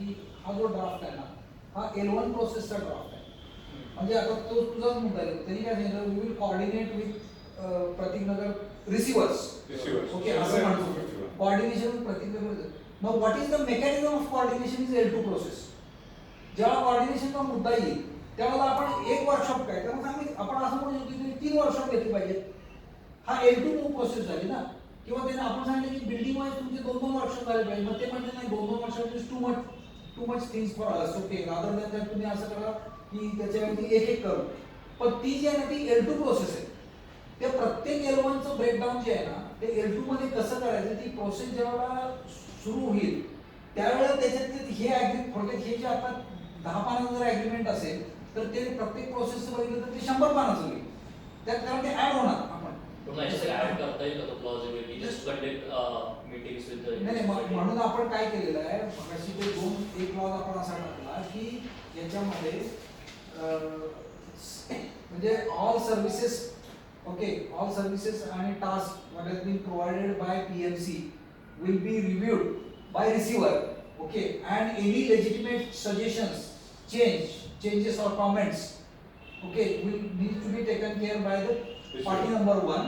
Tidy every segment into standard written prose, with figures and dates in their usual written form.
की हा जो ड्राफ्ट आहे ना हा L1 प्रोसेसचा ड्राफ्ट आहे. म्हणजे आता तो तुझाच मुद्दा आहे. त्यांनी काय सांगितलं, we will coordinate with Pratiknagar receivers. Okay, असं म्हणतो coordination with Pratiknagar. Now what is the mechanism of coordination is L2 process. जेव्हा कोऑर्डिनेशनचा मुद्दा येईल त्यावेळेला आपण एक वर्कशॉप काय तर आपण असं म्हणू शकतो की 3 वर्कशॉप घेतली पाहिजे. हा L2 प्रोसेस झाली ना. किंवा त्यांना आपण सांगितलं की बिल्डिंग वाईज तुमचे 2-2 वर्कशॉप झाले पाहिजे. मग ते म्हणते नाही 2-2 workshop is too much things for us. Okay, rather than तुम्ही असं करा की त्याच्यावरती एक करू. पण ती जी आहे ना ती L2 प्रोसेस आहे. ते प्रत्येक L1 चं ब्रेकडाऊन जे आहे ना ते L2 मध्ये कसं करायचं, ती प्रोसेस जेव्हा सुरू होईल त्यावेळेला त्याच्यात हे थोडक्यात हे जे आता 10 पानाचं जर ॲग्रीमेंट असेल तर ते प्रत्येक प्रोसेसचं बघितलं तर ते 100 पानाचं होईल. त्यात कारण ते ऍड होणार. आपण नाही म्हणून आपण काय केलेलं आहे, मगाशी ते एक क्लॉज आपण असा टाकला की याच्यामध्ये म्हणजे all services, okay, all services आणि task what has been provided by PMC will be reviewed by receiver. Okay, and any legitimate suggestions, changes or comments, okay, will need to be taken care by the party number 1,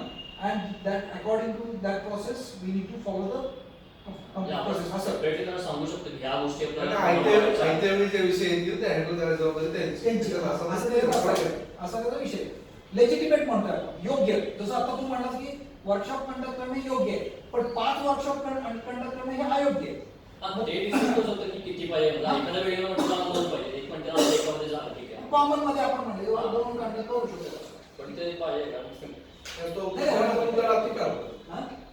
and that according to that process we need to follow the process. असं betting सांगू शकतो की ह्या गोष्टी आपल्याला आयत्या विषय येतील ते हँडल करायचं जबाबदारी त्यांची. असा त्याचा विषय लेजिटिमेट म्हणतोय आपण, योग्य. जसं आता तू म्हणालास की वर्कशॉप कंडक्ट करणे योग्य आहे, पण 5 वर्कशॉप कंडक्ट करणे हे अयोग्य आहे. ते डिसाइड करू शकतो की किती पाहिजे. एखाद्या वेळेला म्हटलं 2 पाहिजे, एक म्हणते ना एक मध्ये झालं ठीक आहे. कॉमन मध्ये आपण म्हणले 2 कंडक्ट करू शकतो. पण ते पाहिजे का तो मुद्दा लागतो का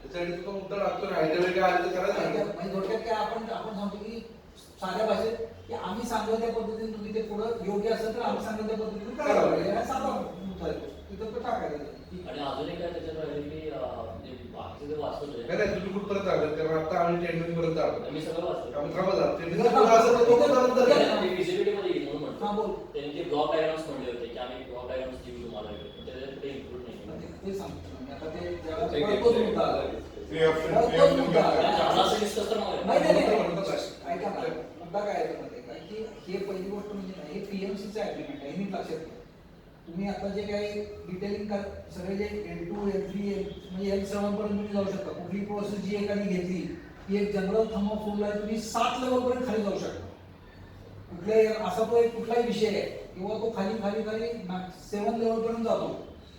त्याच्यासाठी तो मुद्दा लागतो ना. आयत्या वेळी काय आलं तर करायचं. म्हणजे थोडक्यात काय आपण सांगतो की साध्या भाषेत की आम्ही सांगतो त्या पद्धतीने तुम्ही ते पुढे योग्य असेल तर आम्ही सांगतो त्या पद्धतीने करायला पाहिजे. साधा मुद्दा आहे तिथं तो टाकायचा. आणि अजून एक काय त्याच्यात राहिले की बाकीचे जे वाचतोय नाही तुम्ही कुठपर्यंत आलात, कारण आता आम्ही टेंडरिंग पर्यंत आलो. मी सगळं वाचतो. आम्ही थांबा जातो टेंडरिंग विजिबिलिटी मध्ये येईल म्हणून म्हणतो. हां बोल. त्यांनी ते ब्लॉक डायग्राम्स म्हणले होते की आम्ही ब्लॉक डायग्राम्स देऊ तुम्हाला, त्याच्यात ते इन्क्लूड नाही. ते सांगतो मी आता ते ज्यावेळेला तोच मुद्दा आला. ऐका ना, मुद्दा काय आहे माहिती आहे की हे पहिली गोष्ट म्हणजे हे PMCचं ॲग्रीमेंट आहे. हे नीट लक्षात घ्या. तुम्ही आता जे काही डिटेलिंग सगळे जे L2, L3 म्हणजे L7 पर्यंत तुम्ही जाऊ शकता. कुठली प्रोसेस जी एकाने घेतली ती एक जनरल थंब ऑफ रूल आहे, तुम्ही 7 लेवल पर्यंत खाली जाऊ शकता. कुठल्याही असा तो एक कुठलाही विषय आहे किंवा तो खाली 7 लेवल पर्यंत जातो.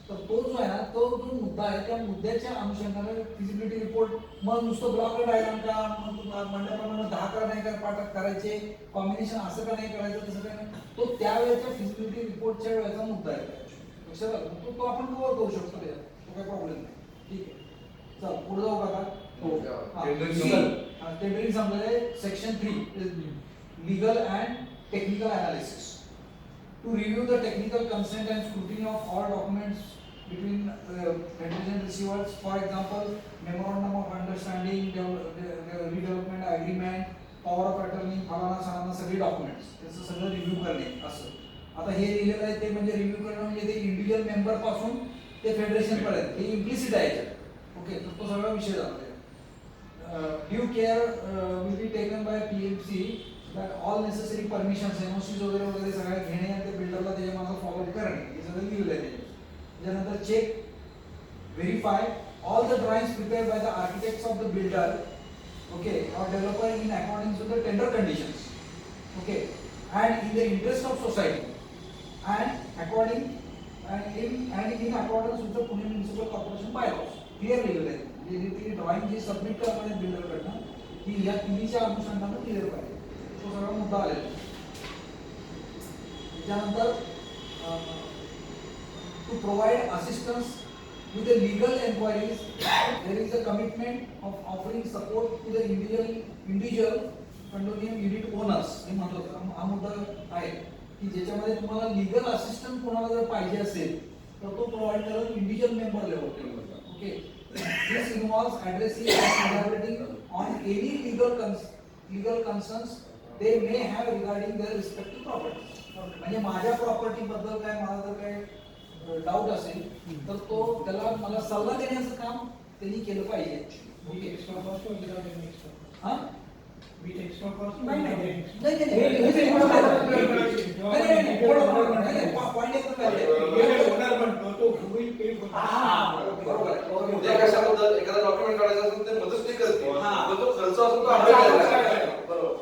तर तो जो आहे ना तो जो मुद्दा आहे त्या मुद्द्याच्या अनुषंगाने फिजिबिलिटी रिपोर्ट मग नुसतं ब्लॉक डायग्राम का म्हणल्याप्रमाणे 10 का नाही का पाठ करायचे, कॉम्बिनेशन असं का नाही करायचं तसं काय नाही, तो त्यावेळेच्या फिजिबिलिटी रिपोर्टच्या वेळेचा मुद्दा आहे. लक्षात तो आपण कव्हर करू शकतो. तो काही प्रॉब्लेम नाही. ठीक आहे, चल पुढे जाऊ का? टेंडरिंग समजा section 3 legal and technical analysis to review the technical consent and scrutiny of all documents between vendors and receivers. For example, memorandum of understanding, redevelopment agreement, power of attorney, फलाना सलाना सगळे डॉक्युमेंट्स त्याचं सगळं review करणे. असं आता हे लिहिलेलं आहे ते म्हणजे रिव्ह्यू करणं म्हणजे ते इंडिव्हिज्युअल मेंबर पासून ते फेडरेशन पर्यंत हे इम्प्लिसिट आहे. ओके, तर तो सगळा विषय झाला. Due care will be taken by PMC that all necessary permissions, NOCs वगैरे सगळ्या घेणे आणि ते बिल्डरला त्याच्या मागे फॉलो करणे हे सगळं लिहिलं आहे. त्याच्यानंतर check verify all the drawings prepared by the architects of the builder, okay, or developer in according to the tender conditions, okay, and in the interest of society and in accordance with the Pune municipal corporation bylaws. Clear लिहिलेलं आहे. म्हणजे ती drawing जी submit करणार आहे बिल्डरकडनं ती या तिन्हीच्या अनुषंगानं clear पाहिजे. तो सगळा मुद्दा आलेला. त्याच्यानंतर to provide assistance with the legal enquiries there is a commitment of offering support to the individual condominium unit owners. हे महत्त्वाचं हा मुद्दा आहे की ज्याच्यामध्ये तुम्हाला लीगल असिस्टन्स कोणाला जर पाहिजे असेल तर तो प्रोव्हाइड करेल individual member level. Okay, this involves addressing on any legal concerns they may have regarding their respective properties. म्हणजे माझ्या प्रॉपर्टी बद्दल काय मला जर काय डाऊट असेल तर तो त्याला मला सल्ला देण्याचं काम त्यांनी केलं पाहिजे. Okay, with extra cost. नाही, नाही, नाही. नाही, नाही, नाही, हे- नाही, हे- थोडं हे- नाही, नाही, नाही, थोडं, नाही, नाही, point एकदम valid आहे. हे होणार म्हणतो, तो होईल पे होईल. हा, बरोबर आहे, बरोबर म्हणजे आहे. कशाबद्दल एखादा डॉक्युमेंट काढायचा असेल ते मदत ते करते हा. पण तो खर्च असेल तो खर्च आपल्याला आपण द्यायला करायचा. लागतो. बरोबर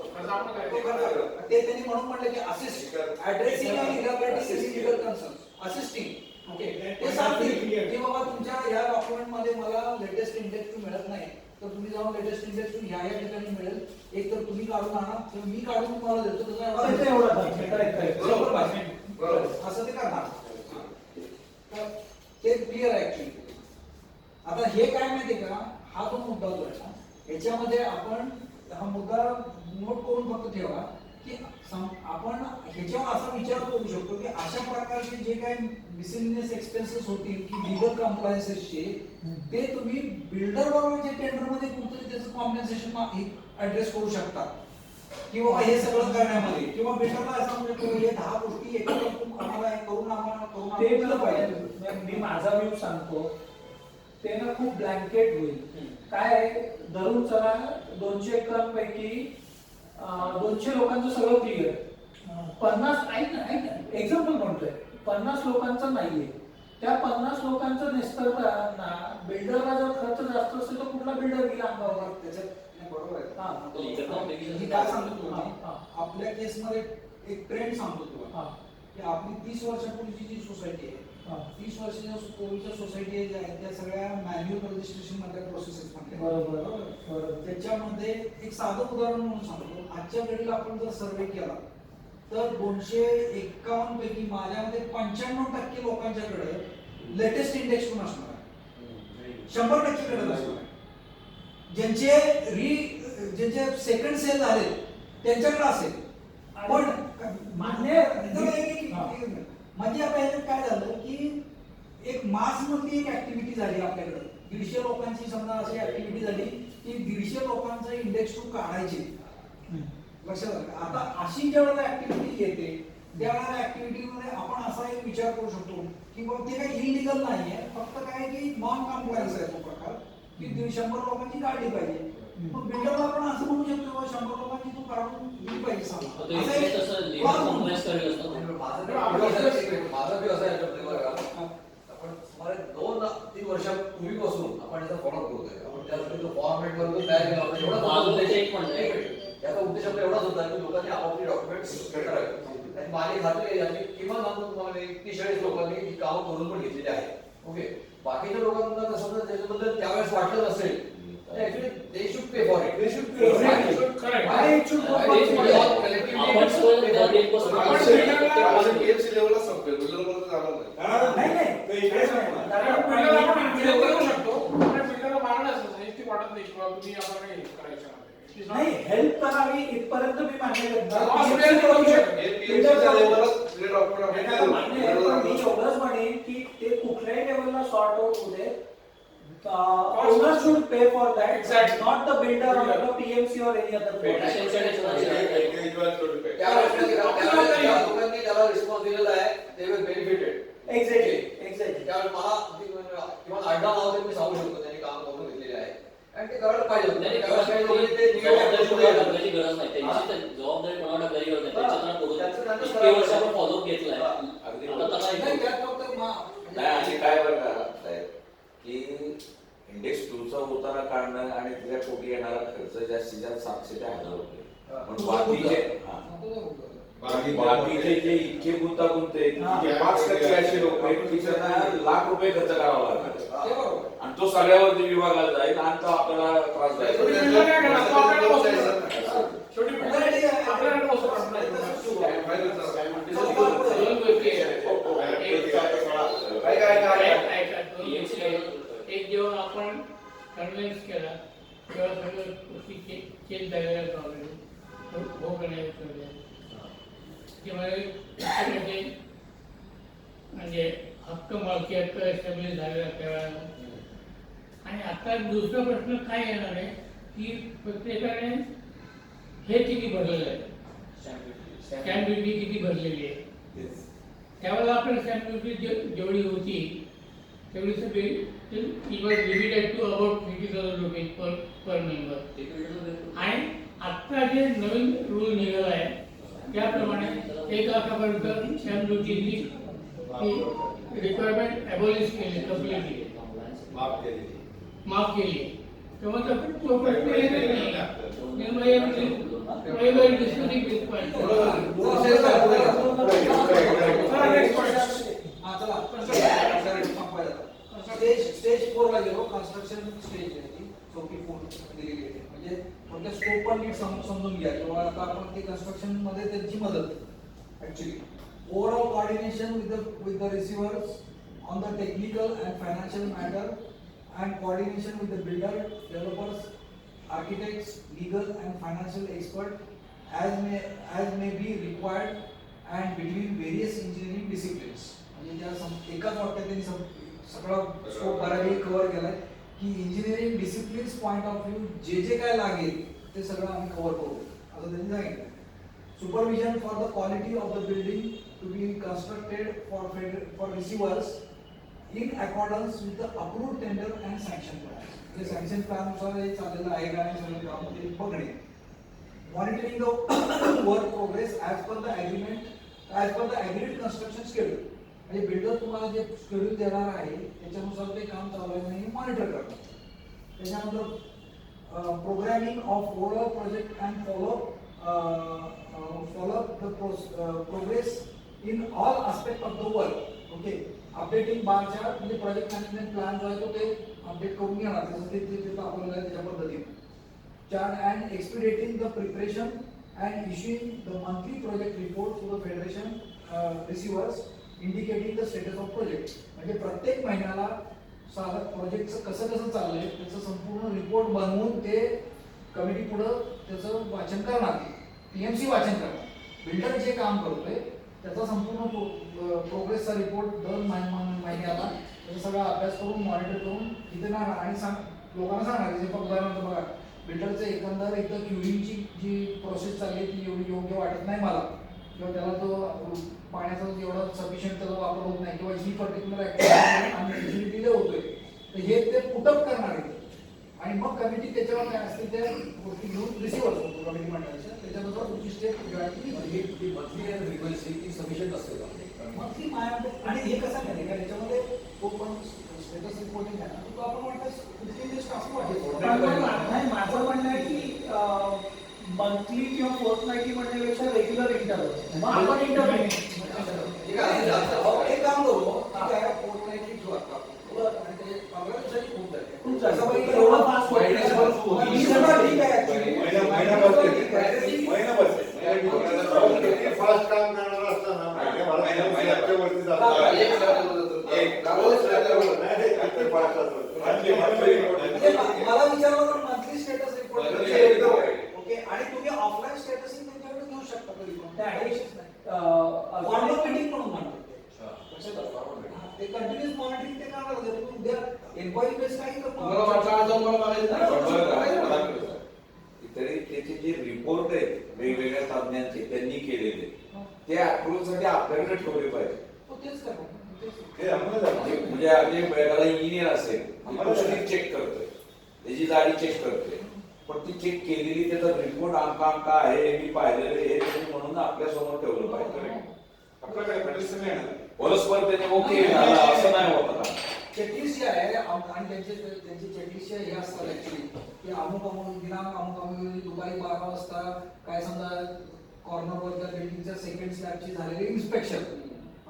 तो खरं. ते त्यांनी म्हणून म्हटलं की असिस्ट ऍड्रेसिंग आणि इलॅबोरेटिंग लीगल कन्सर्न असिस्टिंग ओके ते सांगतील की बाबा तुमच्या या डॉक्युमेंट मध्ये मला लेटेस्ट इंडेक्स मिळत नाही तर तुम्ही जाऊन लेटेस्ट इंडेक्स ह्या ठिकाणी मिळेल एक तर तुम्ही काढून आणा किंवा मी काढून तुम्हाला देतो करायचं एवढं पाहिजे, करायचं. बरोबर. बरोबर असं ते करणार तर ते क्लिअर आहे ऍक्च्युली आता हे काय माहितीये का हा जो मुद्दा जो आहे ना याच्यामध्ये आपण हा मुद्दा नोट करून फक्त ठेवा की आपण ह्याच्यावर असा विचार करू शकतो की अशा प्रकारचे जे काही मिसलेनियस एक्सपेन्सेस होतील की लिगल कम्प्लायन्सेसचे ते तुम्ही बिल्डर बरोबर जे टेंडर मध्ये कुठतरी त्याचं कॉम्पेन्सेशन ऍड्रेस करू शकता की बाबा हे सगळं करण्यामध्ये किंवा बिल्डरला असं म्हणजे तुम्ही हे 10 गोष्टी एकत्र आम्हाला हे करून आम्हाला ते केलं पाहिजे. मी माझा व्ह्यू सांगतो ते ना खूप ब्लँकेट होईल. काय आहे, धरून चला 200 एकरांपैकी 200 लोकांचं सगळं क्लिअर 50 ऐक ना एक्झाम्पल म्हणतोय 50 लोकांचं नाहीये त्या 50 लोकांचं निस्तरता बिल्डरला जर खर्च जास्त असेल तर कुठला बिल्डर गेला अंगावर त्याच्यात बरोबर आहे हा. Legal complication मी काय सांगतो तुम्हाला हा. आपल्या केसमध्ये एक ट्रेंड सांगतो तुम्हाला हा. की आपली 30 वर्षापूर्वीची जी सोसायटी आहे हा. 30 वर्षाच्या पूर्वीच्या सोसायटी ज्या आहेत त्या सगळ्या मॅन्युअल रजिस्ट्रेशन मधल्या प्रोसेसेस बरोबर. त्याच्यामध्ये एक साधं उदाहरण म्हणून सांगतो आजच्या घडीला आपण जर सर्वे केला तर 251 पैकी माझ्यामध्ये 95% लोकांच्याकडे लेटेस्ट इंडेक्स पण असणार आहे 100% कडे असणार आहे ज्यांचे सेकंड सेल झाले त्यांच्याकडे असेल पण मान्य म्हणजे आता ह्याच्यात काय झालं की एक मास मधली एक ऍक्टिव्हिटी झाली आपल्याकडे 150 लोकांची समजा अशी ऍक्टिव्हिटी झाली की 150 लोकांचा इंडेक्स टू काढायचे लक्षात आलं का? आता अशी ज्यावेळेला ऍक्टिव्हिटी येते त्यावेळेला ऍक्टिव्हिटीमध्ये आपण असा एक विचार करू शकतो की बाबा ते काही इलिगल नाहीये फक्त काय की नॉन कॉम्प्लायन्स आहे तो प्रकार की 100 लोकांची काढली पाहिजे मग बिल्डरला आपण असं म्हणू शकतो बाबा 100 लोकांची तू काढून दिली पाहिजे आता समजा इथे तसं legal compliance करेल असतं ना. माझा व्यू असा आहे याच्यामध्ये बघा आपण सुमारे 2-3 वर्षापूर्वीपासून आपण याचा फॉलो करतोय आपण त्यासाठी जो फॉर्मेट वरून तयार केला होता एवढा माझं उद्देश ते एक म्हणणं आहे. याचा उद्देश आपला एवढाच होता की लोकांनी आपापली डॉक्युमेंट्स करावे आणि माझी खात्री आहे की किमान सांगतो तुम्हाला 30-40 लोकांनी ही कामं करून पण घेतलेली आहेत ओके बाकीच्या लोकांना कसं त्याच्याबद्दल त्यावेळेस वाटलं नसेल actually they should pay for it they should pay आपण सगळं त्याला 1% आपण PMC लेवलला संपेल बिल्डर पर्यंत जाणार नाही नाही हेल्प करावी इथपर्यंत मी मान्य PMC च्या लेवलला सगळे डॉक्युमेंट मी एवढंच म्हणेन की ते कुठल्याही लेवलला सॉर्ट आउट होऊ दे owner should pay for that Exactly. Not the builder or the PMC or any other लोकांनी त्याला रिस्पॉन्स दिलेला आहे ते विल बेनिफिटेड एक्झॅक्टली त्यावेळेस मला किंवा 8-10 नाव तरी मी सांगू शकतो त्यांनी काम करून घेतलेले आहे आणि ते करायला पाहिजे होतं. नाही, त्यावेळेस काही लोकांनी ते जबाबदारी निगेटिव्ह कोणाला टाकण्याची गरज नाही त्यांची तर जबाबदारी कोणाला टाकण्याची गरज नाही त्यांचं त्यांना करू त्यांचं इतके वर्ष आपण फॉलो घेतलाय अगदी आता त्याला नाही एक- त्यात फक्त नाही आणि काय बरं का साहेब की इंडेक्स 2 चा होताना काढणं आणि तिच्या पोटी येणारा खर्च जास्तीत जास्त 700 ते 1000 रुपये पण बाकीचे बाकीचे जे इतके गुंतागुंत आहेत की 5% असे लोक आहेत की त्यांना लाख रुपये खर्च करावा लागणार आणि तो सगळ्यावरती विभागाला जाईल आणि तो आपल्याला त्रास एक जेव्हा आपण कन्व्हिन्स केला तेव्हा सगळं गोष्टी चेंज झालेल्या प्रॉब्लेम हो करण्याचे म्हणजे हक्क मालकी हक्क एस्टॅब्लिश झालेला त्यावेळेला आणि आता दुसरा प्रश्न काय येणार आहे की प्रत्येकाने हे किती भरलेलं आहे स्टॅम्प ड्युटी किती भरलेली आहे त्यावेळेला आपण स्टॅम्प ड्युटी जेवढी होती तेवढी सगळी it was limited to about 50,000 rupees per member आणि आत्ता जे नवीन रूल निघाला आहे त्याप्रमाणे 1 लाखापर्यंत स्टॅम्प ड्युटीची रिक्वायरमेंट ॲबॉलिश केली, कंप्लीटली माफ केली. तेव्हा तो प्रश्न येणार नाही. डिस्कसिंग दिस पॉईंट. स्टेज 4 ला गेलो. कन्स्ट्रक्शन स्टेज आहे ती, चौकी 4 दिलेली आहे. म्हणजे थोडक्यात स्कोप पण नीट समजून घ्या किंवा आता आपण ते कन्स्ट्रक्शन मध्ये त्यांची मदत actually overall coordination with the receivers on the technical and financial matter and coordination with the builder, developers, architects, legal and financial expert as may be required and between various engineering disciplines. म्हणजे ज्या एकाच वाक्यात त्यांनी सगळा scope बऱ्यापैकी cover केलाय की engineering disciplines point of view जे काय लागेल ते सगळं आम्ही कव्हर करू असं त्यांनी सांगितलं. Supervision for the quality of the building to be constructed for receivers in accordance with the approved tender and sanction plan. म्हणजे सँक्शन प्लॅन नुसार हे चाललेलं आहे का नाही सगळं काम ते बघणे. Monitoring the work progress as per the agreed construction schedule. म्हणजे बिल्डर तुम्हाला जे शेड्यूल देणार आहे त्याच्यानुसार ते काम चालू आहे नाही मॉनिटर करणं. त्याच्यानंतर programming of overall project and follow the progress in all aspect of the work. Okay, updating bar chart म्हणजे प्रोजेक्ट मॅनेजमेंट प्लॅन जो आहे तो ते अपडेट करून घेणार तसं ते दाखवलेलं आहे त्याच्या पद्धतीने. Chart and expediting the preparation and issuing the monthly project report to the federation receivers indicating the status of project. म्हणजे प्रत्येक महिन्याला साधं प्रोजेक्टचं कसं कसं चाललंय त्याचं संपूर्ण रिपोर्ट बनवून ते कमिटी पुढं त्याचं वाचन करणार, PMC वाचन करणार. बिल्डर जे काम करतोय त्याचा संपूर्ण प्रोग्रेसचा रिपोर्ट दर महिन्याला त्याचा सगळा अभ्यास करून मॉनिटर करून इथे ना आणि लोकांना सांगणार. जे उदाहरणार्थ बघा बिल्डरचं एकंदर एकदा क्युरिंगची जी प्रोसेस चालली आहे ती एवढी योग्य वाटत नाही मला किंवा त्याला तो पाण्याचा एवढा सफिशियंट त्याचा वापर होत नाही किंवा ही पर्टिक्युलर ऍक्टिव्हिटी आम्ही डिले होतोय तर हे ते पुटअप करणार आहे आणि मग कमिटी त्याच्यावर काय असते त्या गोष्टी घेऊन रिसिव्हर्स होतो कमिटी मंडळाच्या त्याच्यानुसार तुमची स्टेप मंथली अँड फ्रिक्वेन्सी ती सफिशियंट असते का? मंथली आणि हे कसं नाही का याच्यामध्ये तो पण स्टेटस रिपोर्टिंग आहे ना तो आपण वाटतं 15 डेज असं वाटेल. माझं म्हणणं आहे की मंथली किंवा फोर्थनाईटली म्हणण्यापेक्षा रेग्युलर इंटरव्हल मग आपण इंटरव्ह्यू एक काम करू ठीक आहे फोर्थनाईटली घेऊ आता आणि ते 15 दिवसांनी खूप जाते खूप जास्त एवढं फास्ट ठीक आहे ऍक्च्युली फास्ट काम करणार असताना मला विचारलं तर मंथली स्टेटस रिपोर्ट ओके आणि तुम्ही ऑफलाईन स्टेटस त्यांच्याकडे घेऊ शकता कधी पण फॉर्मल मीटिंग म्हणून म्हणतात ते कंटिन्यूअस मॉनिटरिंग ते करणार तुम्ही उद्या एन्क्वायरी बेस काही मला वाटलं आज जाऊन मला बघायचं तरी त्याचे जे रिपोर्ट आहेत वेगवेगळ्या तज्ञांचे त्यांनी केलेले ते अप्रूव्ह साठी आपल्याकडे ठेवले पाहिजे. तेच करणार म्हणजे अगदी एखादा इंजिनियर असेल चेक करतोय त्याची जाडी चेक करतोय पण ती चेक केलेली त्याचा रिपोर्ट आमका आहे मी पाहिलेलं हे म्हणून आपल्या समोर ठेवलं पाहिजे. परस्पर त्याने ओके असं नाही होत. चेकलिस्ट जे आहे आणि त्यांची चेकलिस्ट हे असतात ऍक्च्युली की अमुक दिनांक अमुक दुपारी 12 वाजता काय समजा कॉर्नरवरच्या बिल्डिंगच्या सेकंड स्लॅबची झालेली इन्स्पेक्शन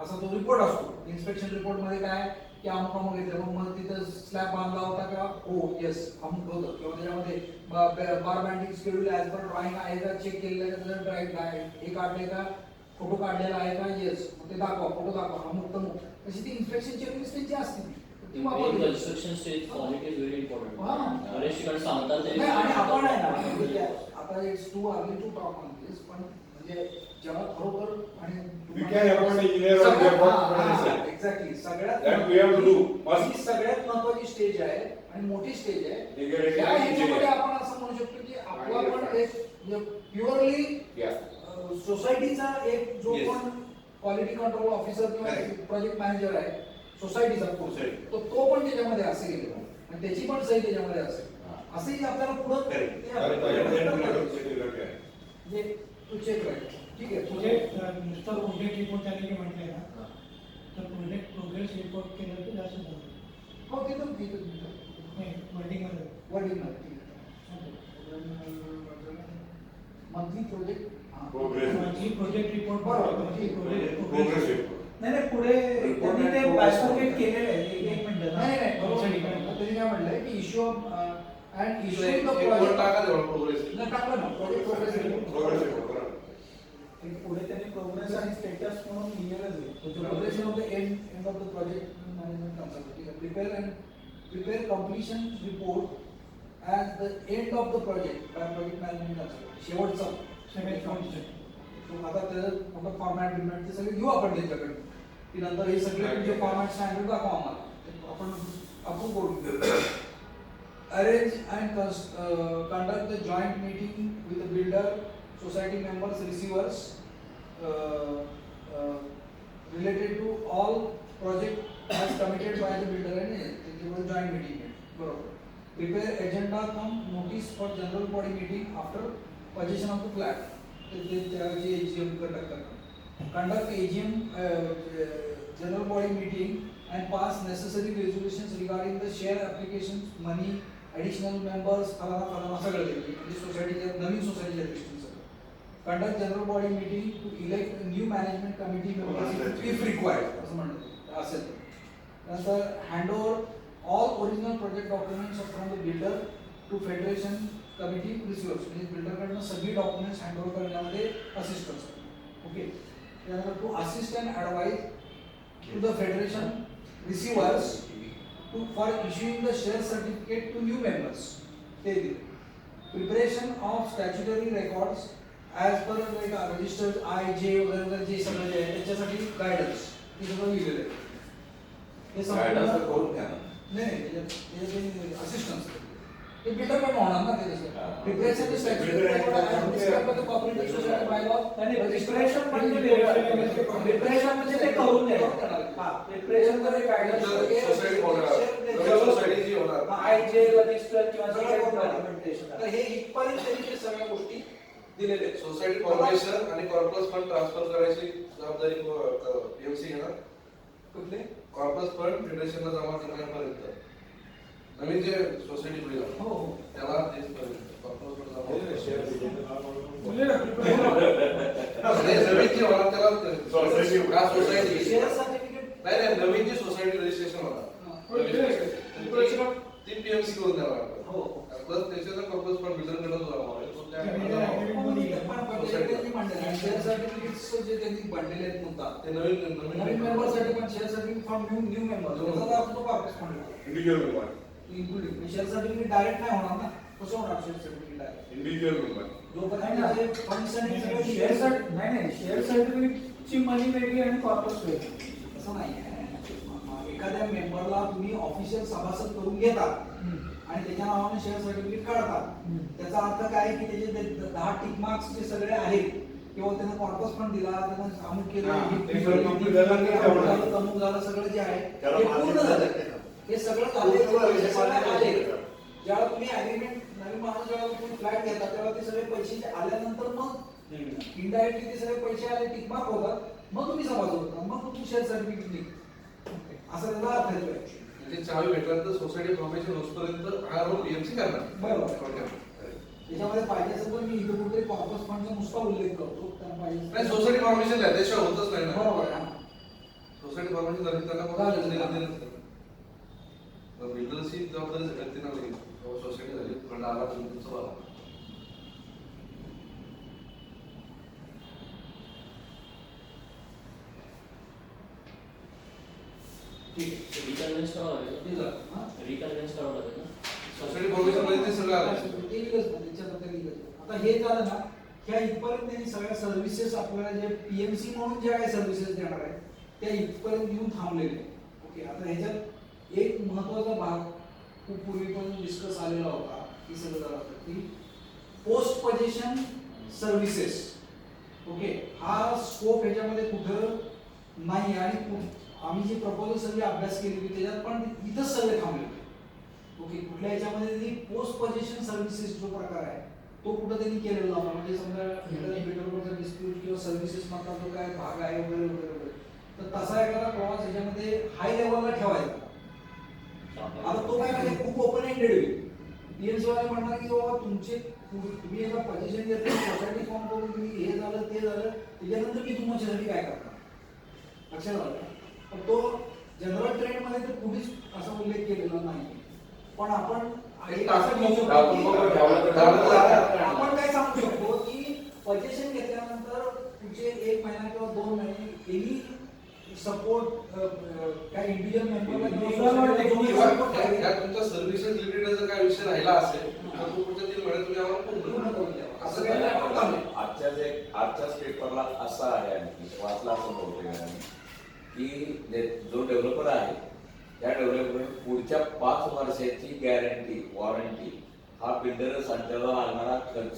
असा तो रिपोर्ट असतो. इन्स्पेक्शन रिपोर्ट मध्ये काय की अमुक घेतलं मग तिथं स्लॅब बांधला होता का हो येस अमुक होतं किंवा त्याच्यामध्ये bar bending schedule as per drawing आहे का चेक केलेलं का त्याचं ड्रॉइंग आहे हे काढले का फोटो काढलेला आहे का येस ते दाखवा फोटो दाखवा अमुक तमुक तशी ती इन्स्पेक्शन चेकलिस्ट त्यांची असते ती वापरली. Construction stage quality is very important. बरेच ठिकाणी सांगतात ते आणि आपण आहे ना आता it's too early to talk on this पण म्हणजे जेव्हा खरोखर आणि एक्झॅक्टली सगळ्यात महत्वाची स्टेज आहे आणि मोठी स्टेज आहे ह्याच्यामध्ये आपण असं म्हणू शकतो की आपला पण एक प्युअरली सोसायटीचा एक जो पण क्वालिटी कंट्रोल ऑफिसर किंवा प्रोजेक्ट मॅनेजर आहे सोसायटीचा तो पण त्याच्यामध्ये असेल आणि त्याची पण सही त्याच्यामध्ये असेल असंही आपल्याला पुढं Correct. ते कारण आपल्याला budget करता मध्ये येतं. शेड्यूल आहे. म्हणजे तू चेक राहील ठीक आहे म्हणजे तुझे नुसतं प्रोजेक्ट रिपोर्ट त्यांनी जे म्हटलंय ना तर प्रोजेक्ट प्रोग्रेस रिपोर्ट केलं तर जास्त चांगलं. हो ते तर नाही वर्डिंगमध्ये wording monthly project Progress. Monthly project report बरोबर. Progress report. नाही नाही पुढे त्यांनी ते बायफर्केट केलेलं आहे एक मिनिट नाही नाही ना. त्यांनी काय म्हणलंय की इश्यू अँड इश्यू द एक वर प्रोजेक्ट टाका तेवढा प्रोग्रेस नाही टाकलं ना प्रोजेक्ट Progress प्रोग्रेस report, बरोबर. पुढे त्यांनी प्रोग्रेस आणि स्टेटस म्हणून लिहिलेलंच आहे. Preparation of the end of the project management consultant. Prepare completion report as the end of the project by project management consultant. शेवटचा तो आता त्याचं फॉर्मॅट बिमॅट ते सगळे घेऊ आपण त्यांच्याकडे की नंतर हे सगळे तुमचे फॉर्मॅट स्टँडर्ड दाखवा आम्हाला आपण करू arrange and conduct the joint meeting with the builder society members receivers related to all project as committed by the builder and त्यांच्यावर joint meeting आहे बरोबर. Prepare agenda come notice for general body meeting after possession of the flat. ते त्याची AGM conduct करणार. Conduct AGM general body meeting and pass necessary resolutions regarding the share applications, money, additional members, फलाना सगळं म्हणजे सोसायटीच्या नवीन सोसायटीच्या दृष्टीने सगळं. Conduct general body meeting to elect new management committee members if required असं म्हणतात असेल. नंतर hand over all original project documents from the builder to federation committee receivers म्हणजे बिल्डर कडनं सगळी डॉक्युमेंट्स हँड ओव्हर करण्यामध्ये असिस्ट करतात. ओके त्यानंतर to assist and advise to the federation receivers to for issuing the share certificate to new members ते दिले. Preparation of statutory records as per registered I J वगैरे जे सगळं जे आहे त्याच्यासाठी गायडन्स हे सगळं लिहिलेलं आहे. हे Guidance तर संपूर्ण करून घ्या ना. नाही त्याच्यात असिस्टन्स ते बिल्डर पण होणार ना ते तसं preparation the statutory record cooperative society bylaw आणि प्रिपरेशन म्हणजे प्रिपरेशन म्हणजे ते करून द्यायचं. हा प्रिपरेशन तर सोसायटी गायडन्स सोसायटीची होणार आय जे रजिस्टर किंवा डॉक्युमेंटेशन तर हे इथपर्यंत त्यांनी ते सगळ्या गोष्टी दिलेल्या आहेत. सोसायटी फॉर्मेशन आणि कॉर्पस फंड ट्रान्सफर करायची जबाबदारी पीएमसी घेणार. कुठले कॉर्पस फंड फेडरेशनला जमा करण्यापर्यंत नवीन जे सोसायटी खुली जाणार हो हो त्याला कॉर्पस फंड जमा हे शेअर दिले. नाही, नवीन जे होणार त्याला सोसायटी हा सोसायटी शेअर सर्टिफिकेट नाही नाही नवीन जी सोसायटी रजिस्ट्रेशन होणार ती पीएमसी करून द्यावं लागतं. हो प्लस त्याच्यात कॉर्पस फंड बिल्डर कडून जमा होईल. शेअर सर्टिफिकेट्स जे त्यांनी बनलेले आहेत मुद्दा ते नवीन नवीन नवीन मेंबरसाठी पण share certificate from new member त्याचा अर्थ तो corpus fund individual member. Including share certificate direct नाही होणार ना कसं होणार share certificate direct individual member. जोपर्यंत जे फंड्स आणि सगळे शेअर शेअर नाही शेअर सर्टिफिकेटची मनी वेगळी आणि कॉर्पस वेगळी. असं नाही आहे. एखाद्या मेंबरला तुम्ही ऑफिशियल सभासद करून घेता आणि त्याच्या नावाने शेअर सर्टिफिकेट काढतात त्याचा अर्थ काय की त्याचे 10 टिक मार्क्स जे सगळे आहेत किंवा त्यानं कॉर्पस फंड दिला त्यानं अमुक केलं हा, हे ते सगळं complete झालं की अमुक तेवढं. झालं, तमुक झालं सगळं जे आहे त्याला हे मान्य पूर्ण झालं झालं. हे सगळं झालं हे सगळं आले ज्यावेळेला तुम्ही अग्रीमेंट नवीन माणूस ज्यावेळेला तुम्ही फ्लॅट घेता तेव्हा ते सगळे पैसे आल्यानंतर मग इनडायरेक्टली ते सगळे पैसे आले टिक मार्क होतात मग तुम्ही सभासद होता मग तुम्ही शेअर सर्टिफिकेट निघ असं त्याचा अर्थ येतो actually. म्हणजे चावी भेटल्यानंतर सोसायटी फॉर्मेशन होईपर्यंत हा रोल पीएमसी करणार. बरोबर. थोडक्यात. त्याच्यामध्ये पाहिजे असेल तर मी इथं कुठेतरी कॉर्पस फंडचा नुसता उल्लेख करतो त्यांना पाहिजे नाही सोसायटी फॉर्मेशन त्याशिवाय होतच नाही ना. बरोबर आहे. सोसायटी फॉर्मेशन झाली त्यांना बिल्डरची जबाबदारी व्यक्तींना लागेल. सोसायटी झाली फंड आला तुमचं बघा. ठीक आहे. रिकन्व्हेन्स करावं लागेल ठीक आहे. हां? ना रिकन्व्हेन्स करावं लागेल ना सोसायटी फॉर्मेशन मध्ये ते सगळं आलं. ते येईलच ना, त्याच्यात ते येईलच. आता हे झालं ना ह्या इथपर्यंत त्यांनी सगळ्या सर्व्हिसेस आपल्याला जे पीएमसी म्हणून ज्या काही सर्व्हिसेस देणार आहेत त्या इथपर्यंत येऊन थांबलेले आहेत. ओके आता ह्याच्यात एक महत्वाचा भाग खूप पूर्वी पण डिस्कस आलेला होता की सगळं झालं होतं की पोस्ट पोझिशन सर्व्हिसेस. ओके हा स्कोप ह्याच्यामध्ये कुठं नाही आणि आम्ही जी प्रपोजल सगळी अभ्यास केली होती त्याच्यात पण इथंच सगळे थांबले. ओके, कुठल्या याच्यामध्ये त्यांनी पोस्ट पोझिशन सर्व्हिसेस जो प्रकार आहे तो कुठं त्यांनी केलेला नव्हता. म्हणजे समजा एखाद्या बिल्डरबद्दल डिस्प्यूट किंवा सर्व्हिसेस मधला जो काय भाग आहे वगैरे वगैरे वगैरे, तर तसा एखादा प्रवास याच्यामध्ये हाय लेवलला ठेवायचा. आता तो काय म्हणजे खूप ओपन एंडेड होईल. पीएमसी वाले म्हणणार की बाबा तुम्ही एका पोझिशन घेतलं, सोसायटी फॉर्म करून तुम्ही हे झालं ते झालं, त्याच्यानंतर मी तुमच्यासाठी काय करणार, लक्षात आलं का? पण तो जनरल ट्रेंड मध्ये तर कुठेच असा उल्लेख केलेला नाही. पण आपण एक असं घेऊ शकतो की आपण काय सांगू शकतो की पोझिशन घेतल्यानंतर पुढचे 1 महिना किंवा 2 महिने एनी सपोर्ट काय इंडिव्हिज्युअल मेंबरला या तुमचा सर्व्हिसेस रिलेटेड जर काय विषय राहिला असेल तर तो पुढच्या 3 महिन्यात तुम्ही आम्हाला पूर्ण करून द्या. असं काही नाही. आजच्याच पेपरला असा आहे, आणखी वाचला असं बहुतेक की जो डेव्हलपर आहे त्या डेव्हलपर पुढच्या 5 वर्षाची गॅरंटी वॉरंटी हा बिल्डरच आणि त्याला लागणारा खर्च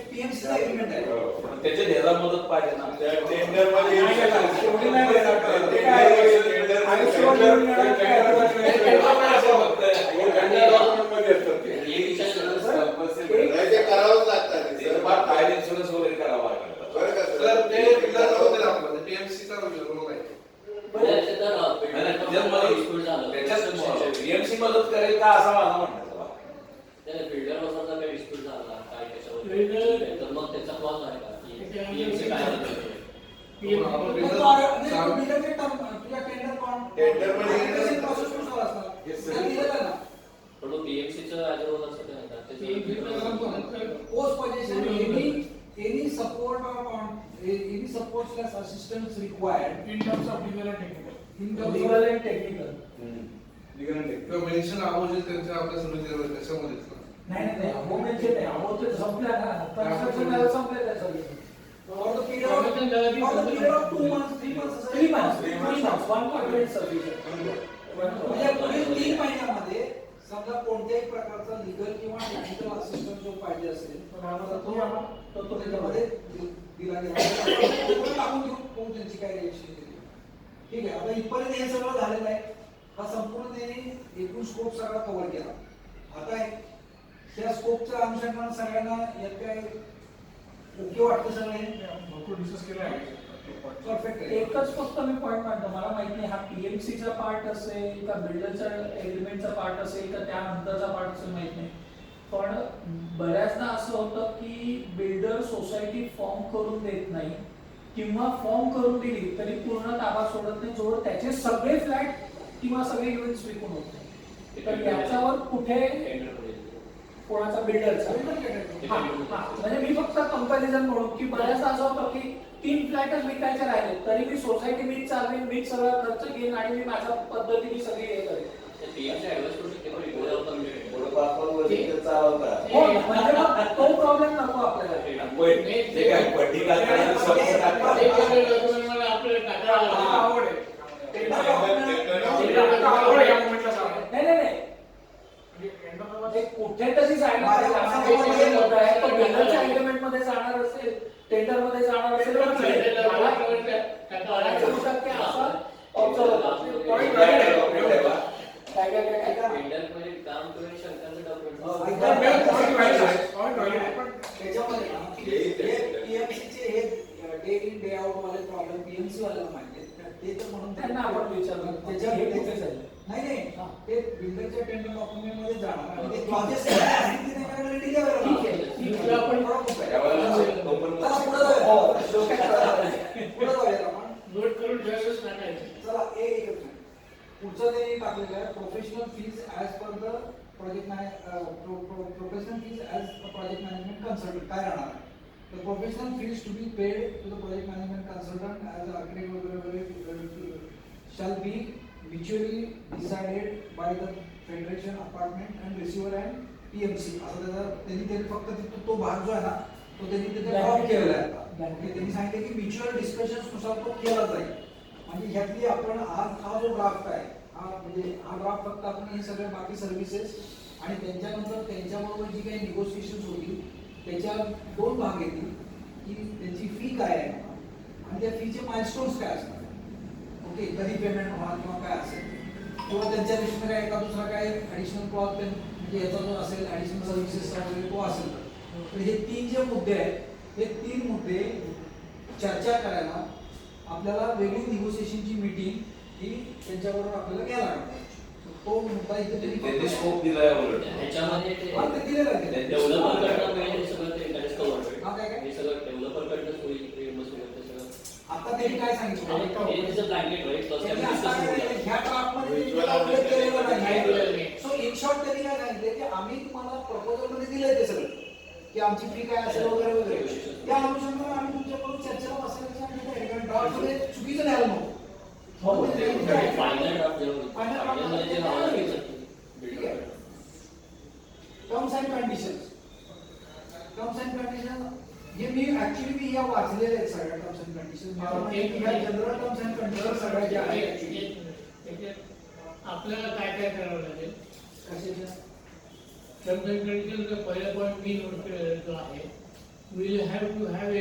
पीएमसीचा एग्रीमेंट आहे. पण त्याच्या ह्याला मदत पाहिजे ना. त्या टेंडर मध्ये एवढी नाही मिळणार. ते काय ते करावंच लागतं. फायर इन्शुरन्स वगैरे करावा लागतात. तर ते बिल्डर होते आपलं पीएमसीचा रोल आहे. बीएमसी मदत करेल का असं माझा म्हणण्याचा भाग. बिल्डरवर जर काही डिस्प्यूट झाला काय त्याच्यावर तर मग त्याचा क्लॉज आहे का की PMC काय म्हणतं? टेंडर मध्ये पण तो PMCचं ऍजरोल असं काय म्हणतात त्याची post position any support or any support slash assistance required in terms of legal and technical. in terms Legal of and technical. किंवा मेन्शन आहोत त्यांच्या आपल्या समितीवर त्याच्यामध्येच ना. नाही अमोमेंटचे नाही, अमोचे संपल्या ना, कन्स्ट्रक्शन लेवल संपले त्या सगळे. for the period of 2 months 3 months 3 months 1.8 sufficient. म्हणजे पुढील 3 महिन्यामध्ये समजा कोणत्याही प्रकारचा लीगल किंवा टेक्निकल असिस्टन्स जो पाहिजे असेल तर तो त्याच्यामध्ये दिला गेला. टाकून देऊ कोण त्यांची काय रिएक्शन केली. ठीक आहे, आता इथपर्यंत हे सगळं झालेलं आहे. हा संपूर्ण त्यांनी एकूण स्कोप सगळा कव्हर केला. आता त्या स्कोपच्या अनुषंगाने सगळ्यांना यात काय ओके वाटतं सगळे भरपूर डिस्कस केलं आहे. परफेक्ट आहे. एकच फक्त मी पॉईंट मांडतो, मला माहित नाही हा पीएमसीचा पार्ट असेल का बिल्डरचा एग्रीमेंटचा पार्ट असेल का त्यानंतरचा पार्ट असेल माहित नाही. पण बऱ्याचदा असं होतं की बिल्डर सोसायटी फॉर्म करून देत नाही किंवा फॉर्म करून दिली तरी पूर्ण ताबा सोडत नाही जोवर त्याचे सगळे फ्लॅट किंवा सगळे युनिट्स विकून होत नाही. तर याच्यावर कुठे कोणाचा बिल्डरचा म्हणजे मी फक्त कंपॅरिझन म्हणून की बऱ्याचदा असं होतं की 3 फ्लॅटच विकायचे राहिले तरी मी सोसायटी मीच चालवेन, मीच सगळा खर्च घेईन आणि मी माझ्या पद्धतीने सगळी हे करेन. PMC ऍडवाइस करू शकते पण इकडे कमी पुढे 5 वर्ष चालवता. हो, म्हणजे मग तो प्रॉब्लेम नको आपल्याला. ते काय पट्टी घालताना समोर टाकतात. मला आपल्याला टाकायला आवड आहे. नाही कुठेतरी जायला पाहिजे. तो बिल्डरच्या एग्रीमेंट मध्ये जाणार असेल, टेंडर मध्ये जाणार असेल तर मला कळायचं होतं की असा बिल्डरमध्ये काम करून शंकांचं डॉक्युमेंट पीएमसीचे हे डे इन डे आउट वाले प्रॉब्लेम पीएमसी वाल्याला माहिती आहेत. ते तर म्हणून त्यांना आपण विचारलं त्याच्या हे कुठे जाईल. नाही ते बिल्डरच्या टेंडर डॉक्युमेंट मध्ये जाणार आणि ते क्लॉजेस असतील ते त्याच्याकडे ready करायला ठीक आहे, ठीक आहे. आपण पुढे जाऊया आपण. नोट करून ठेवायलाच टाकायचं. चला एकच मिनिट. पुढचं ते टाकलेलं आहे professional fees as per the project professional fees as a project management consultant काय राहणार आहे. The professional fees to be paid to the project management consultant as an architect whatever shall be mutually decided by the federation, apartment and receiver and PMC. असं त्यांनी फक्त तो भाग जो आहे ना तो त्यांनी तिथे ड्रॉप केलेला आहे आता. त्यांनी सांगितलं की म्युच्युअल डिस्कशन्स नुसार तो केला जाईल. म्हणजे ह्यातली आपण हा जो ड्राफ्ट आहे हा ड्राफ्ट फक्त आपण हे सगळे बाकी सर्व्हिसेस आणि त्यांच्यानंतर त्यांच्याबरोबर जी काही निगोसिएशन्स होती त्याच्या 2 भाग येतील की त्यांची फी काय आहे आणि त्या फीचे माइलस्टोन्स काय असतात. ओके, कधी पेमेंट होणार किंवा काय असेल किंवा त्यांच्या दृष्टीने काय एका दुसरा काय ऍडिशनल क्लॉज म्हणजे याचा जो असेल ऍडिशनल सर्व्हिसेसचा वगैरे तो असेल तर हे 3 जे मुद्दे आहेत हे 3 मुद्दे चर्चा करायला आपल्याला वेगळी निगोसिएशनची मीटिंग ही त्यांच्याबरोबर आपल्याला घ्यायला लागणार. तो मुद्दा इथे त्यांनी स्कोप दिलाय उलट ह्याच्यामध्ये ते हा, ते दिलेलं आहे ते. डेव्हलपर कडनं मिळेल हे सगळं ते त्यानेच कव्हर होईल. हा, काय काय? हे सगळं डेव्हलपर कडनंच होईल reimburse होईल ते सगळं. आता त्यांनी काय सांगितलं आणि हे त्याचं blanket होईल. First त्यांनी time आता discussion काय होईल. केलं, ह्या ड्राफ्टमध्ये त्यांनी त्याला उल्लेख केलेला नाही दिलेलं नाही. नाही. सो इन शॉर्ट त्यांनी काय सांगितलं की आम्ही तुम्हाला प्रपोजल मध्ये दिलंय ते सगळं की आमची फी काय असेल वगैरे वगैरे त्या अनुषंगाने आम्ही तुमच्याकडून चर्चेला बसायचं आणि ड्राफ्टमध्ये चुकीचं द्यायला नको. Final draft जेव्हा होईल. Final draft Final मध्ये जे मध्ये हवं ठीक आहे आहे. ते टर्म्स अँड कंडिशन्स हे मी ऍक्च्युली मी या वाचलेल्या आहेत सगळ्या टर्म्स अँड कंडिशन मला माहिती आहे की ह्या जनरल टर्म्स अँड कंडिशन सगळ्या ज्या आहेत actually. त्याच्यात आपल्याला काय काय करावं लागेल कशाच्या? टर्म्स अँड कंडिशनचा पहिला पॉईंट मी नोट केलेला जो आहे will have to have a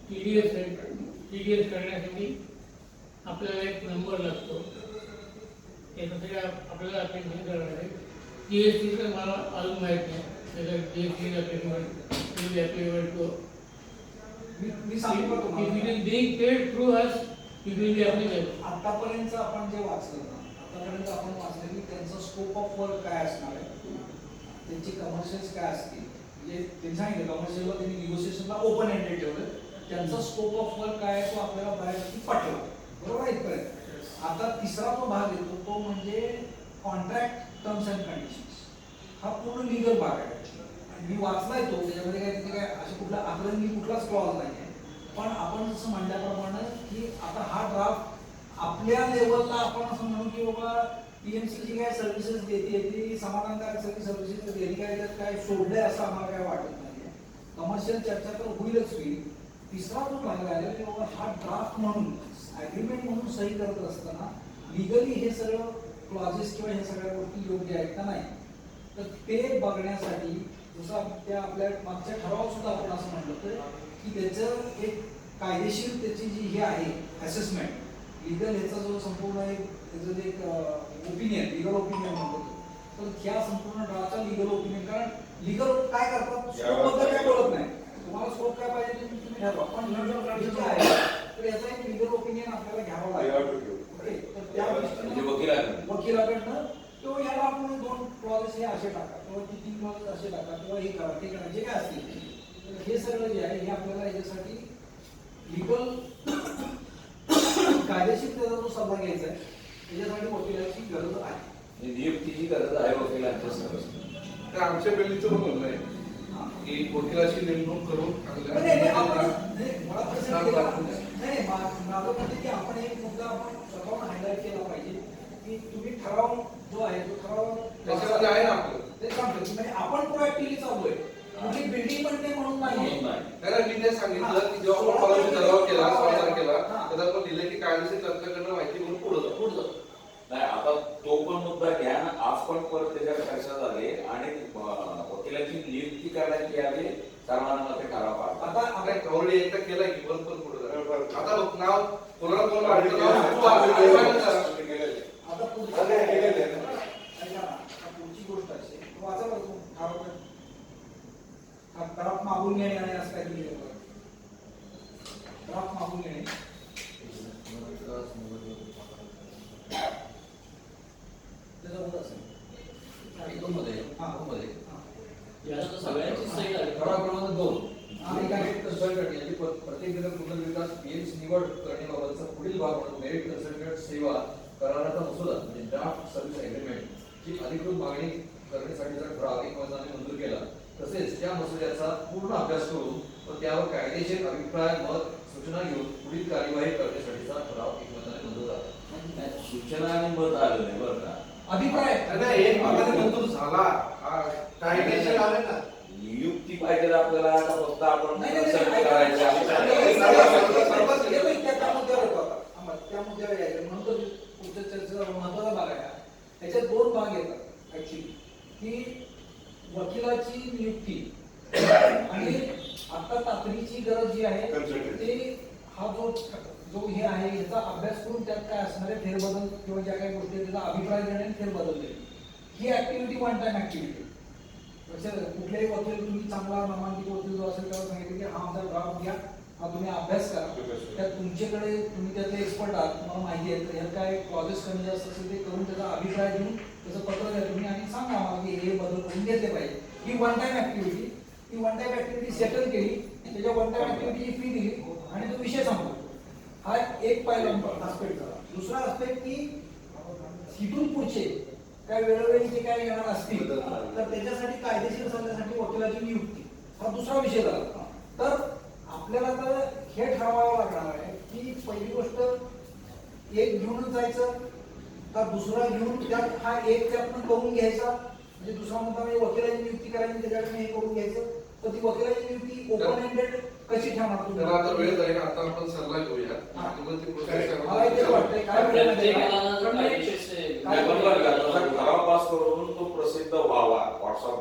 TDS करण्यासाठी आपल्याला एक नंबर लागतो त्यासाठी आपल्याला अटेन्शन करावं लागेल. GSTचं मला अजून माहीत नाही त्याचं GST payment will be applicable to मी सांगू का if it तुम्हाला is being paid through us it will be applicable. आतापर्यंत आपण जे वाचलं ना आतापर्यंत आपण वाचलं की त्यांचा स्कोप ऑफ वर्क काय असणार आहे त्यांची कमर्शियल्स काय असतील म्हणजे त्यांनी सांगितलं कमर्शियलला त्यांनी निगोसिएशनला ओपन एंडेड ठेवलं त्यांचा स्कोप ऑफ वर्क काय आहे तो आपल्याला बऱ्यापैकी पटला बरोबर आहे इथपर्यंत. आता तिसरा जो भाग येतो तो म्हणजे कॉन्ट्रॅक्ट टर्म्स अँड कंडिशन्स हा पूर्ण लीगल भाग आहे आणि मी वाचलाय तो त्याच्यामध्ये काय तिथे काय असे कुठला आकलनगी कुठलाच क्लॉज नाही आहे पण आपण जसं म्हणल्याप्रमाणे की आता हा ड्राफ्ट आपल्या लेवलला आपण असं म्हणू की बाबा PMC जी काय सर्व्हिसेस देते ती समाधानकारक सगळी सर्व्हिसेस देते काय त्यात काय सोडलंय असं आम्हाला काय वाटत नाही. कमर्शियल चर्चा तर होईलच होईल. तिसरा जो भाग आहे की बाबा हा ड्राफ्ट म्हणून ऍग्रीमेंट म्हणून सही करत असताना लिगली हे सगळं क्लॉजेस किंवा हे सगळ्या गोष्टी योग्य आहेत का नाही तर ते बघण्यासाठी जसं त्या आपल्या मागच्या ठरावात सुद्धा आपण असं म्हटलं तर की त्याचं एक कायदेशीर त्याची जी हे आहे असेसमेंट लिगल ह्याचा जो संपूर्ण एक त्याचं जे एक ओपिनियन लिगल ओपिनियन म्हणतो तर ह्या संपूर्ण ड्राफ्टचा लिगल ओपिनियन कारण लिगल काय करतात स्कोपबद्दल काय बोलत नाही तुम्हाला स्कोप काय पाहिजे ते तुम्ही ठरवा पण हे जे आहे तर याचा एक लिगल ओपिनियन आपल्याला घ्यावा लागेल. ओके तर त्या दृष्टीने वकिलाकडनं किंवा याला आपण 2 क्लॉजेस हे असे टाका किंवा 3 क्लॉजेस असे टाका किंवा हे करा ते करा जे काय असतील तर हे सगळं जे आहे हे आपल्याला याच्यासाठी लिगल कायदेशीर त्याचा जो सल्ला घ्यायचा आहे त्याच्यासाठी वकिलाची गरज आहे. नियुक्तीची गरज आहे वकिलांच्या समोर. तर आमच्या पेढीचं पण म्हणणं आहे की वकिलाची नेमणूक करून नाही, नाही, आपण नाही, मला तसं केलं नाही माझं म्हणते की आपण एक मुद्दा आपण स्वतःहून हायलाईट केला पाहिजे की तुम्ही ठराव जो आहे तो ठराव त्याच्यामध्ये आहे ना आपलं ते सांगतो की म्हणजे आपण प्रोएक्टिव्हली चालू आहे कुठली बिल्डिंग पण ते म्हणून नाही कारण मी ते सांगितलं की जेव्हा आपण कॉलेज ठराव केला स्वाधार केला त्यात आपण दिलं की कायदेशीर चर्चा करणं माहिती म्हणून पुढे जाऊ नाही आता तो पण मुद्दा घ्या ना आज पण परत त्याच्यात चर्चा झाली आणि वकिलाची नियुक्ती करण्यात यावी सर्वांना ते ठराव पाडतात. आता आपल्या कवरडी एकदा केला की बंद पण पुढे जाऊ. आता बघ नाव कोणाला कोण वाढलं नाव आता पुढची गोष्ट अशी वाचा ड्राफ्ट मागून घेणे आणि असं काय दिले ड्राफ्ट मागून घेणे त्याचा होत असेल याला तर सगळ्यांची सही झाली. ठराव क्रमांक 2 आणि काय कन्सल्टंट यांची प्रत्येक नगर पुनर्विकास PMC निवड करण्याबाबतचा पुढील भाग म्हणून मेरिट कन्सल्टंट सेवा कराराचा मसुदा म्हणजे ड्राफ्ट सर्व्हिस एग्रीमेंट ची अधिकृत मागणी करण्यासाठीचा ठराव एकमताने मंजूर केला. तसेच त्या मसुद्याचा पूर्ण अभ्यास करून व त्यावर कायदेशीर अभिप्राय मत सूचना घेऊन पुढील कार्यवाही करण्यासाठीचा ठराव एकमताने मंजूर झाला. सूचना आणि मत आलं नाही बरं का अभिप्राय नाही एक मागाने मंजूर झाला कायदेशीर आले ना नियुक्ती पाहिजे आपल्याला आता फक्त आपण नाही, नाही, consult नाही, करायचं. त्या मुद्द्यावर येतो आता. त्या मुद्द्यावर यायचं म्हणून तर पुढच्या चर्चेचा महत्वाचा भाग आहे. त्याच्यात 2 भाग येतात ऍक्च्युली की वकिलाची नियुक्ती आणि आता तातडीची गरज जी आहे Consultant. ते हा जो जो हे आहे याचा अभ्यास करून त्यात काय असणारे फेरबदल किंवा ज्या काही गोष्टी आहेत त्याचा अभिप्राय देणे आणि फेरबदल देणे ही ऍक्टिव्हिटी वन टाइम ऍक्टिव्हिटी. कुठल्याही वकील तुम्ही चांगला नामांकित वकील जो असेल त्याला सांगितलं की हा आमचा ड्राफ्ट घ्या, हा तुम्ही अभ्यास करा, त्यात तुमच्याकडे तुम्ही त्यातले एक्सपर्ट आहात, तुम्हाला माहिती आहे तर ह्यात काय क्लॉजेस कमी जास्त असेल ते करून त्याचा अभिप्राय देऊन त्याचं पत्र द्या तुम्ही आणि सांगा आम्हाला की हे बदल करून घेतले पाहिजे. ही वन टाइम ऍक्टिव्हिटी, ही वन टाइम ऍक्टिव्हिटी सेटल केली, त्याच्या वन टाइम ऍक्टिव्हिटीची फी दिली आणि तो विषय संपला. हा एक पहिला आस्पेक्ट झाला. दुसरा आस्पेक्ट की इथून पुढचे काय वेळोवेळी जे काय येणार असतील तर त्याच्यासाठी कायदेशीर सल्ल्यासाठी वकिलाची नियुक्ती हा दुसरा विषय झाला. तर आपल्याला तर हे ठरवावं लागणार आहे की पहिली गोष्ट एक घेऊनच जायचं का दुसरा घेऊन त्यात हा एक त्यातनं करून घ्यायचा, म्हणजे दुसरा मुद्दा म्हणजे वकिलाची नियुक्ती करायची त्याच्याकडे हे करून घ्यायचं. तर ती वकिलाची नियुक्ती ओपन एंडेड कशी ठेवणार तुम्ही? त्याला आता वेळ जाईल, आता आपण सल्ला घेऊया. तुम्ही ती process मला इथे वाटतंय काय प्रत्येक माहिती आहे का? ठिकाणाला पण मी- कायदेशीर ठराव पास करून तो प्रसिद्ध व्हावा व्हॉट्सअप